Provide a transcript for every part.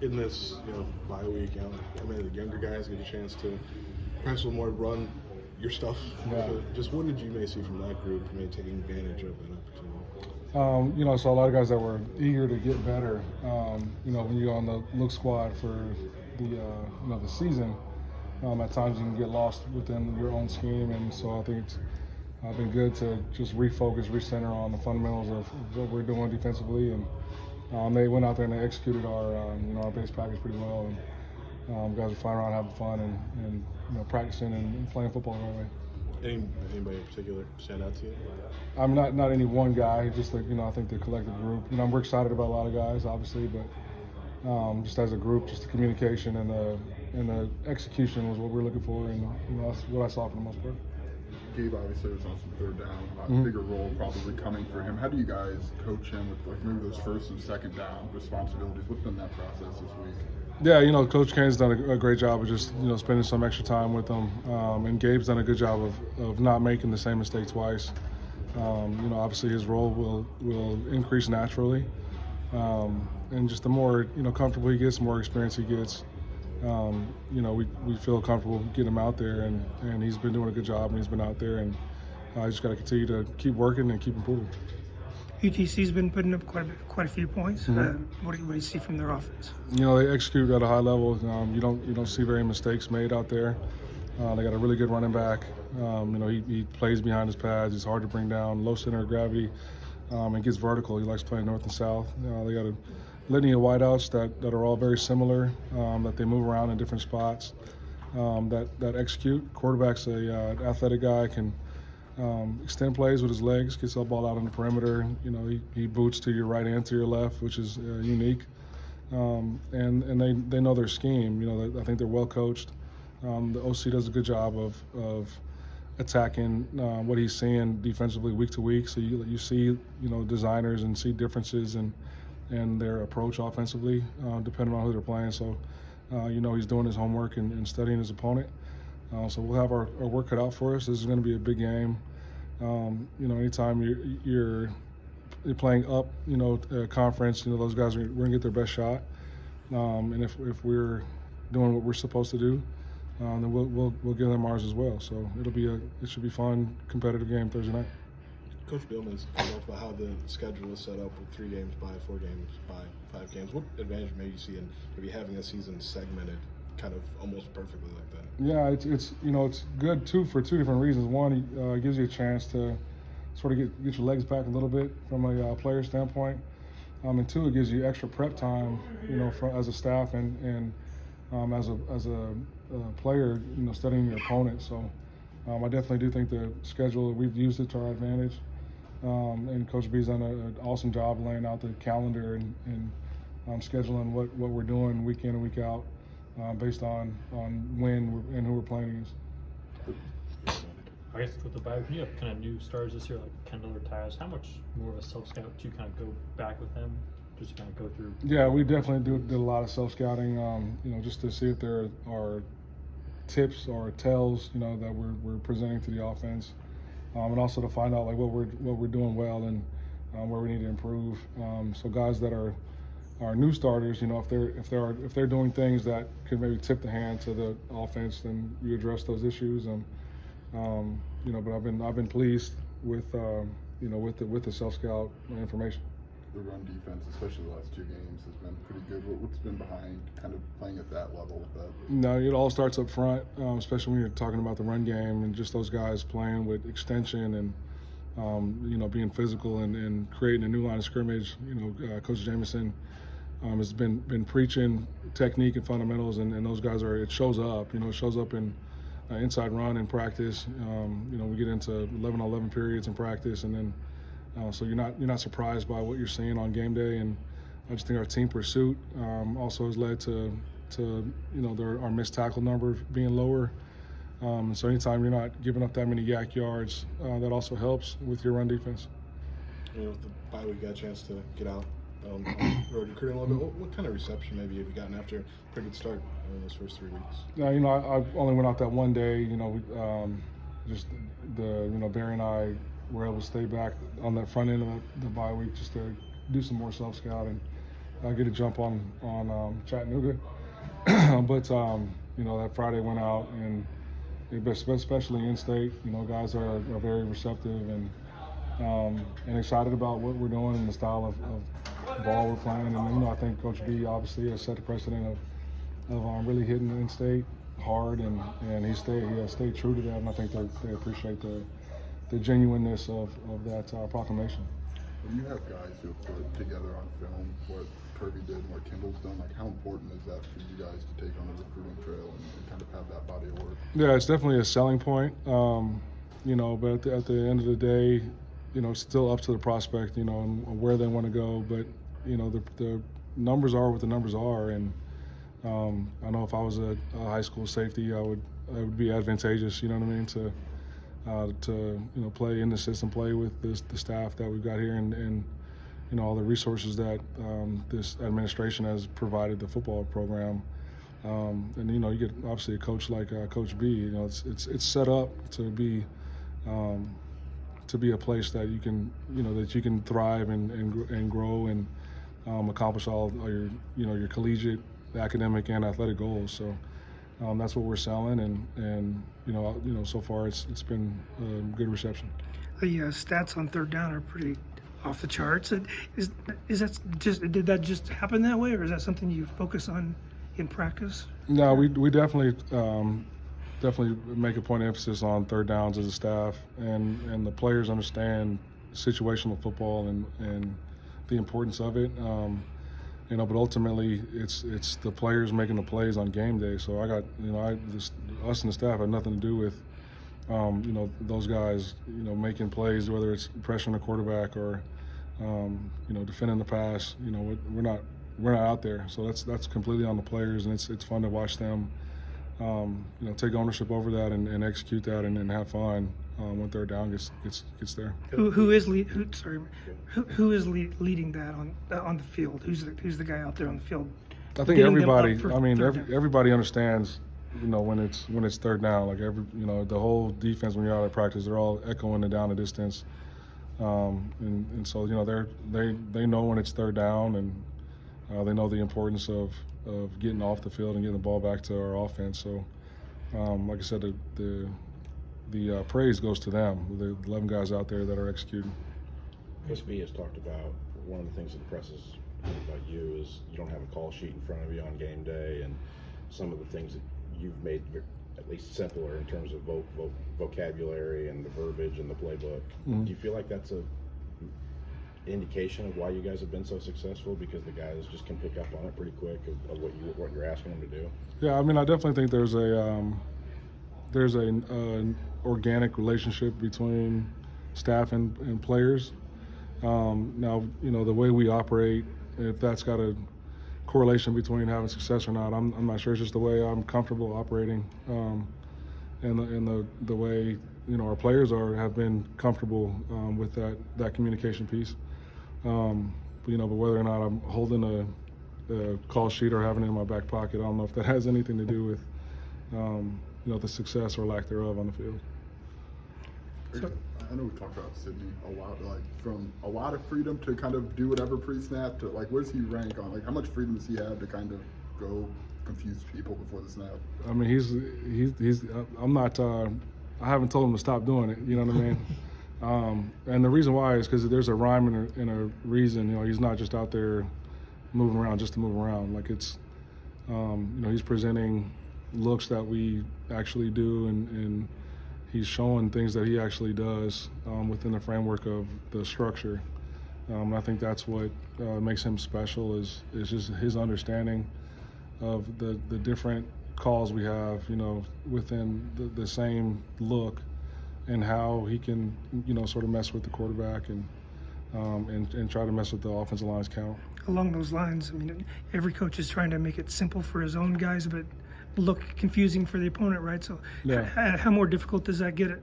In this bye week, how many of the younger guys get a chance to perhaps a little more run your stuff? Yeah. Just what did you may see from that group, maybe taking advantage of that opportunity? So a lot of guys that were eager to get better. When you're on the look squad for the season, at times you can get lost within your own scheme, and so I think it's been good to just refocus, recenter on the fundamentals of what we're doing defensively, and they went out there and they executed our base package pretty well, and guys are flying around having fun and practicing and playing football the right way. Anybody in particular stand out to you? I'm not any one guy, just I think the collective group. We're excited about a lot of guys, obviously, but just as a group, just the communication and the execution was what we're looking for, and that's what I saw for the most part. Gabe obviously was on some third down, bigger role probably coming for him. How do you guys coach him with maybe those first and second down responsibilities? What's been that process this week? Yeah, Coach Kane's done a great job of just spending some extra time with them, and Gabe's done a good job of not making the same mistake twice. Obviously his role will increase naturally, and just the more comfortable he gets, the more experience he gets. We feel comfortable getting him out there, and he's been doing a good job, and he's been out there, and I just got to continue to keep working and keep improving. UTC's been putting up quite a few points. Mm-hmm. What do you see from their offense? They execute at a high level. You don't see very mistakes made out there. They got a really good running back. He plays behind his pads. He's hard to bring down, low center of gravity, and gets vertical. He likes playing north and south. They got a litany of wideouts that are all very similar, that they move around in different spots, that execute. Quarterback's an athletic guy, can extend plays with his legs, gets the ball out on the perimeter. He boots to your right and to your left, which is unique. And they know their scheme. I think they're well coached. The OC does a good job of attacking what he's seeing defensively week to week. So you see designers and see differences in their approach offensively, depending on who they're playing. So he's doing his homework and studying his opponent. So we'll have our work cut out for us. This is going to be a big game. Anytime you're playing up, conference, those guys we're going to get their best shot. And if we're doing what we're supposed to do, then we'll give them ours as well. So it should be fun, competitive game Thursday night. Coach Bielema has talked about how the schedule is set up with 3 games by, 4 games by, 5 games. What advantage may you see in maybe having a season segmented kind of almost perfectly like that? Yeah, it's good too for 2 different reasons. One, it gives you a chance to sort of get your legs back a little bit from a player standpoint, and 2, it gives you extra prep time, as a staff and as a player, studying your opponent. So I definitely do think the schedule, we've used it to our advantage, and Coach B's done an awesome job laying out the calendar and scheduling what we're doing week in and week out. Based on when and who we're playing against. I guess with the bye, when you have kind of new stars this year like Kendall or Taz, how much more of a self-scout do you kind of go back with them, just to kind of go through? Yeah, we definitely did a lot of self-scouting, just to see if there are tips or tells, that we're presenting to the offense, and also to find out what we're doing well and where we need to improve. So guys that are new starters, if they're doing things that could maybe tip the hand to the offense, then you address those issues. And but I've been pleased with with the self scout information. The run defense, especially the last 2 games, has been pretty good. What's been behind kind of playing at that level with that? No, it all starts up front, especially when you're talking about the run game and just those guys playing with extension and being physical and creating a new line of scrimmage. Coach Jameson has been preaching technique and fundamentals, and those guys it shows up. It shows up in inside run in practice. We get into 11-on-11 periods in practice, and then so you're not surprised by what you're seeing on game day. And I just think our team pursuit also has led to our missed tackle number being lower. So anytime you're not giving up that many yak yards, that also helps with your run defense. With the bye week, got a chance to get out on road recruiting a little bit. What kind of reception maybe have you gotten after a pretty good start in those first 3 weeks? Yeah, I only went out that one day. Barry and I were able to stay back on that front end of the bye week just to do some more self-scouting. get a jump on Chattanooga. But you know, that Friday went out, and especially in state, you know, guys are very receptive and excited about what we're doing and the style of ball we're playing. And you know, I think Coach B obviously has set the precedent of really hitting in state hard, and he has stayed true to that. And I think they appreciate the genuineness of that proclamation. When you have guys who have put together on film what Kirby did and what Kimball's done, like how important is that for you guys to take on the recruiting trail and kind of have that body of work? Yeah, it's definitely a selling point. You know, but at the end of the day, you know, it's still up to the prospect, you know, and where they want to go. But you know, the numbers are what the numbers are, and I know if I was a high school safety, it would be advantageous, you know what I mean, to you know, play in the system, play with the staff that we've got here, and you know, all the resources that this administration has provided the football program. And you know, you get obviously a coach like Coach B. You know, it's set up to be a place that you can, you know, that you can thrive and grow and accomplish all your, you know, your collegiate, academic, and athletic goals. So that's what we're selling, and you know, so far it's been a good reception. The stats on third down are pretty off the charts. Is that just, did that just happen that way, or is that something you focus on in practice? No, we definitely make a point of emphasis on third downs as a staff, and the players understand situational football and the importance of it. You know, but ultimately it's the players making the plays on game day. So I got, you know, us and the staff have nothing to do with you know, those guys, you know, making plays, whether it's pressuring the quarterback or you know, defending the pass. You know, we're not out there. So that's completely on the players, and it's fun to watch them you know, take ownership over that and execute that and have fun when third down gets there. Who is leading that on the field? Who's the guy out there on the field? I think getting them up everybody. for I mean, third down? everybody understands. You know, when it's third down, like you know, the whole defense when you're out at practice, they're all echoing it down the distance, and so you know they know when it's third down, and they know the importance of getting off the field and getting the ball back to our offense. So, like I said, the praise goes to them, the 11 guys out there that are executing. Coach B has talked about one of the things that impresses him about you is you don't have a call sheet in front of you on game day, and some of the things that you've made at least simpler in terms of vocabulary and the verbiage and the playbook. Mm-hmm. Do you feel like that's a indication of why you guys have been so successful, because the guys just can pick up on it pretty quick of what you're asking them to do? Yeah, I mean, I definitely think there's an organic relationship between staff and players. Now, you know, the way we operate, if that's got a correlation between having success or not, I'm not sure. It's just the way I'm comfortable operating, and the way, you know, our players have been comfortable with that communication piece. You know, but whether or not I'm holding a call sheet or having it in my back pocket, I don't know if that has anything to do with you know, the success or lack thereof on the field. I know we talked about Sydney a lot, like from a lot of freedom to kind of do whatever pre-snap to like, where does he rank on, like how much freedom does he have to kind of go confuse people before the snap? I mean, he's I'm not, I haven't told him to stop doing it, you know what I mean? And the reason why is because there's a rhyme and a reason. You know, he's not just out there moving around just to move around. Like it's, you know, he's presenting looks that we actually do, and he's showing things that he actually does within the framework of the structure. I think that's what makes him special is just his understanding of the different calls we have, you know, within the same look, and how he can, you know, sort of mess with the quarterback and try to mess with the offensive line's count. Along those lines, I mean, every coach is trying to make it simple for his own guys, but look confusing for the opponent, right? So, Yeah. How more difficult does that get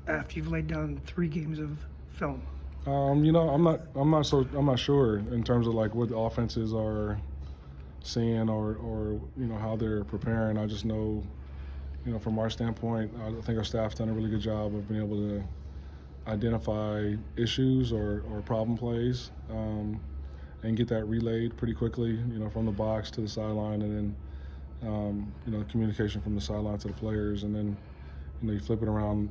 after you've laid down 3 games of film? You know, I'm not sure in terms of like what the offenses are seeing or you know, how they're preparing. I just know, you know, from our standpoint, I think our staff's done a really good job of being able to identify issues or problem plays, and get that relayed pretty quickly, you know, from the box to the sideline, and then you know, communication from the sideline to the players, and then, you know, you flip it around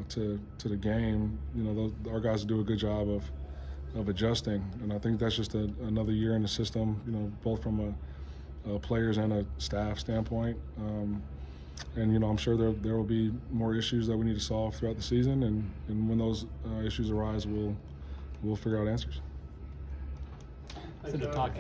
to the game. You know, our guys do a good job of adjusting, and I think that's just another year in the system. You know, both from a players and a staff standpoint. And you know, I'm sure there will be more issues that we need to solve throughout the season, and when those issues arise, we'll figure out answers. So to talk